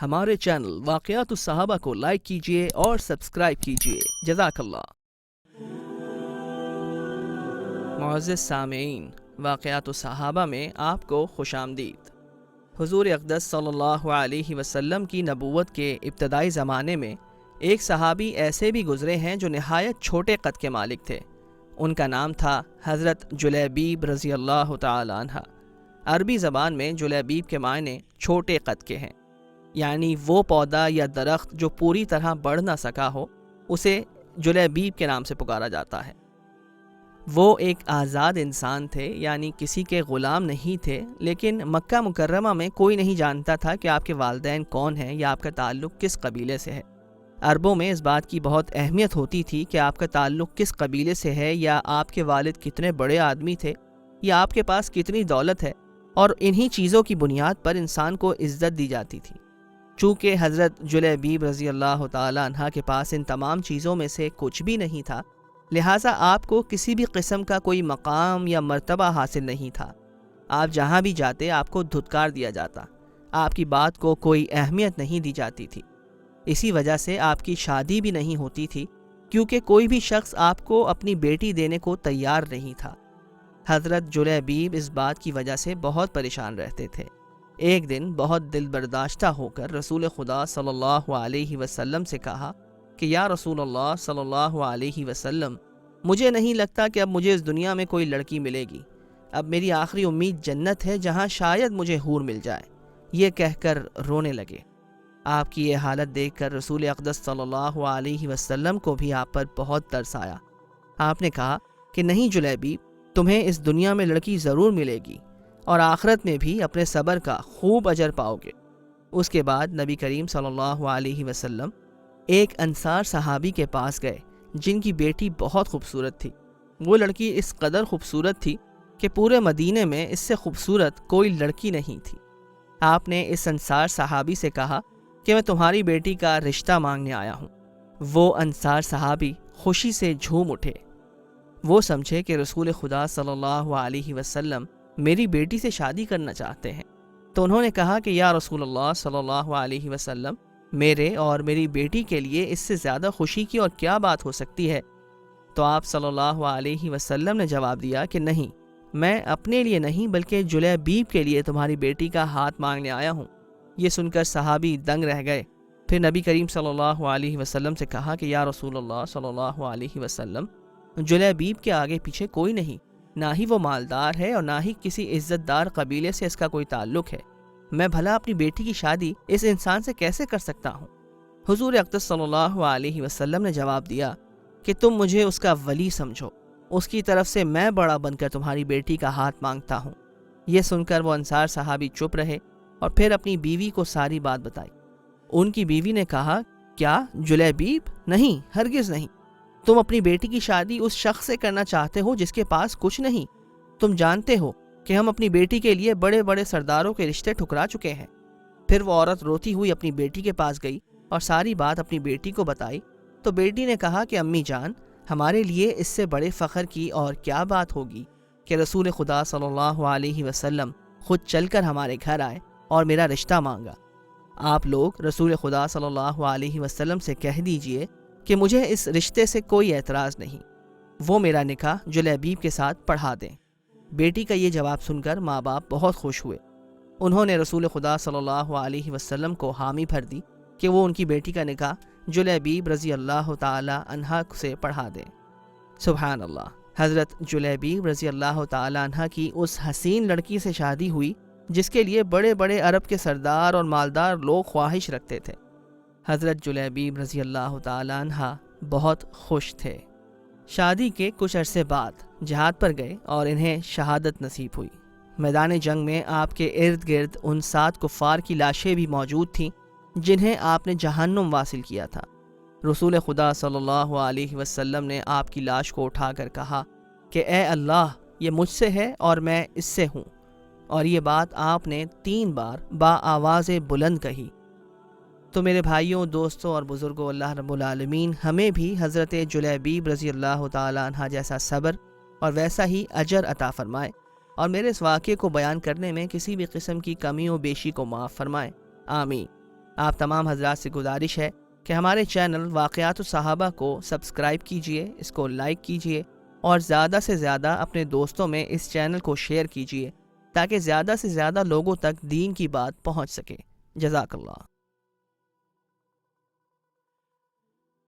ہمارے چینل واقعات الصحابہ کو لائک کیجیے اور سبسکرائب کیجیے۔ جزاک اللہ۔ معزز سامعین، واقعات الصحابہ میں آپ کو خوش آمدید۔ حضور اقدس صلی اللہ علیہ وسلم کی نبوت کے ابتدائی زمانے میں ایک صحابی ایسے بھی گزرے ہیں جو نہایت چھوٹے قد کے مالک تھے۔ ان کا نام تھا حضرت جلیبیب رضی اللہ تعالی عنہ۔ عربی زبان میں جلیبیب کے معنی چھوٹے قد کے ہیں، یعنی وہ پودا یا درخت جو پوری طرح بڑھ نہ سکا ہو اسے جلیبیب کے نام سے پکارا جاتا ہے۔ وہ ایک آزاد انسان تھے، یعنی کسی کے غلام نہیں تھے، لیکن مکہ مکرمہ میں کوئی نہیں جانتا تھا کہ آپ کے والدین کون ہیں یا آپ کا تعلق کس قبیلے سے ہے۔ عربوں میں اس بات کی بہت اہمیت ہوتی تھی کہ آپ کا تعلق کس قبیلے سے ہے، یا آپ کے والد کتنے بڑے آدمی تھے، یا آپ کے پاس کتنی دولت ہے، اور انہی چیزوں کی بنیاد پر انسان کو عزت دی جاتی تھی۔ چونکہ حضرت جلیبیب رضی اللہ تعالی عنہ کے پاس ان تمام چیزوں میں سے کچھ بھی نہیں تھا، لہٰذا آپ کو کسی بھی قسم کا کوئی مقام یا مرتبہ حاصل نہیں تھا۔ آپ جہاں بھی جاتے آپ کو دھتکار دیا جاتا، آپ کی بات کو کوئی اہمیت نہیں دی جاتی تھی۔ اسی وجہ سے آپ کی شادی بھی نہیں ہوتی تھی، کیونکہ کوئی بھی شخص آپ کو اپنی بیٹی دینے کو تیار نہیں تھا۔ حضرت جلیبیب اس بات کی وجہ سے بہت پریشان رہتے تھے۔ ایک دن بہت دل برداشتہ ہو کر رسول خدا صلی اللہ علیہ وسلم سے کہا کہ یا رسول اللہ صلی اللہ علیہ وسلم، مجھے نہیں لگتا کہ اب مجھے اس دنیا میں کوئی لڑکی ملے گی۔ اب میری آخری امید جنت ہے، جہاں شاید مجھے حور مل جائے۔ یہ کہہ کر رونے لگے۔ آپ کی یہ حالت دیکھ کر رسول اقدس صلی اللہ علیہ وسلم کو بھی آپ پر بہت ترس آیا۔ آپ نے کہا کہ نہیں جلیبیب، تمہیں اس دنیا میں لڑکی ضرور ملے گی، اور آخرت میں بھی اپنے صبر کا خوب اجر پاؤ گے۔ اس کے بعد نبی کریم صلی اللہ علیہ وسلم ایک انصار صحابی کے پاس گئے جن کی بیٹی بہت خوبصورت تھی۔ وہ لڑکی اس قدر خوبصورت تھی کہ پورے مدینے میں اس سے خوبصورت کوئی لڑکی نہیں تھی۔ آپ نے اس انصار صحابی سے کہا کہ میں تمہاری بیٹی کا رشتہ مانگنے آیا ہوں۔ وہ انصار صحابی خوشی سے جھوم اٹھے۔ وہ سمجھے کہ رسول خدا صلی اللہ علیہ وسلم میری بیٹی سے شادی کرنا چاہتے ہیں، تو انہوں نے کہا کہ یا رسول اللہ صلی اللہ علیہ وسلم، میرے اور میری بیٹی کے لیے اس سے زیادہ خوشی کی اور کیا بات ہو سکتی ہے؟ تو آپ صلی اللہ علیہ وسلم نے جواب دیا کہ نہیں، میں اپنے لیے نہیں بلکہ جلیبیب کے لیے تمہاری بیٹی کا ہاتھ مانگنے آیا ہوں۔ یہ سن کر صحابی دنگ رہ گئے۔ پھر نبی کریم صلی اللہ علیہ وسلم سے کہا کہ یا رسول اللہ صلی اللہ علیہ وسلم، جلیبیب کے آگے پیچھے کوئی نہیں، نہ ہی وہ مالدار ہے اور نہ ہی کسی عزت دار قبیلے سے اس کا کوئی تعلق ہے۔ میں بھلا اپنی بیٹی کی شادی اس انسان سے کیسے کر سکتا ہوں؟ حضور اقدس صلی اللہ علیہ وسلم نے جواب دیا کہ تم مجھے اس کا ولی سمجھو، اس کی طرف سے میں بڑا بن کر تمہاری بیٹی کا ہاتھ مانگتا ہوں۔ یہ سن کر وہ انصار صحابی چپ رہے اور پھر اپنی بیوی کو ساری بات بتائی۔ ان کی بیوی نے کہا، کیا جلیبیب؟ نہیں، ہرگز نہیں۔ تم اپنی بیٹی کی شادی اس شخص سے کرنا چاہتے ہو جس کے پاس کچھ نہیں۔ تم جانتے ہو کہ ہم اپنی بیٹی کے لیے بڑے بڑے سرداروں کے رشتے ٹھکرا چکے ہیں۔ پھر وہ عورت روتی ہوئی اپنی بیٹی کے پاس گئی اور ساری بات اپنی بیٹی کو بتائی، تو بیٹی نے کہا کہ امی جان، ہمارے لیے اس سے بڑے فخر کی اور کیا بات ہوگی کہ رسول خدا صلی اللہ علیہ وسلم خود چل کر ہمارے گھر آئے اور میرا رشتہ مانگا۔ آپ لوگ رسول خدا صلی اللہ علیہ وسلم سے کہہ دیجئے کہ مجھے اس رشتے سے کوئی اعتراض نہیں، وہ میرا نکاح جلیبیب کے ساتھ پڑھا دیں۔ بیٹی کا یہ جواب سن کر ماں باپ بہت خوش ہوئے۔ انہوں نے رسول خدا صلی اللہ علیہ وسلم کو حامی بھر دی کہ وہ ان کی بیٹی کا نکاح جلیبیب رضی اللہ تعالی عنہ سے پڑھا دیں۔ سبحان اللہ، حضرت جلیبیب رضی اللہ تعالی عنہ کی اس حسین لڑکی سے شادی ہوئی جس کے لیے بڑے بڑے عرب کے سردار اور مالدار لوگ خواہش رکھتے تھے۔ حضرت جلیبیب رضی اللہ تعالی عنہ بہت خوش تھے۔ شادی کے کچھ عرصے بعد جہاد پر گئے اور انہیں شہادت نصیب ہوئی۔ میدان جنگ میں آپ کے ارد گرد ان 7 کفار کی لاشیں بھی موجود تھیں جنہیں آپ نے جہنم واصل کیا تھا۔ رسول خدا صلی اللہ علیہ وسلم نے آپ کی لاش کو اٹھا کر کہا کہ اے اللہ، یہ مجھ سے ہے اور میں اس سے ہوں، اور یہ بات آپ نے 3 بار آواز بلند کہی۔ تو میرے بھائیوں، دوستوں اور بزرگوں، اللہ رب العالمین ہمیں بھی حضرت جلیبیب رضی اللہ تعالی عنہ جیسا صبر اور ویسا ہی اجر عطا فرمائے، اور میرے اس واقعے کو بیان کرنے میں کسی بھی قسم کی کمی و بیشی کو معاف فرمائے، آمین۔ آپ تمام حضرات سے گزارش ہے کہ ہمارے چینل واقعات الصحابہ کو سبسکرائب کیجئے، اس کو لائک کیجئے اور زیادہ سے زیادہ اپنے دوستوں میں اس چینل کو شیئر کیجئے تاکہ زیادہ سے زیادہ لوگوں تک دین کی بات پہنچ سکے۔ جزاک اللہ۔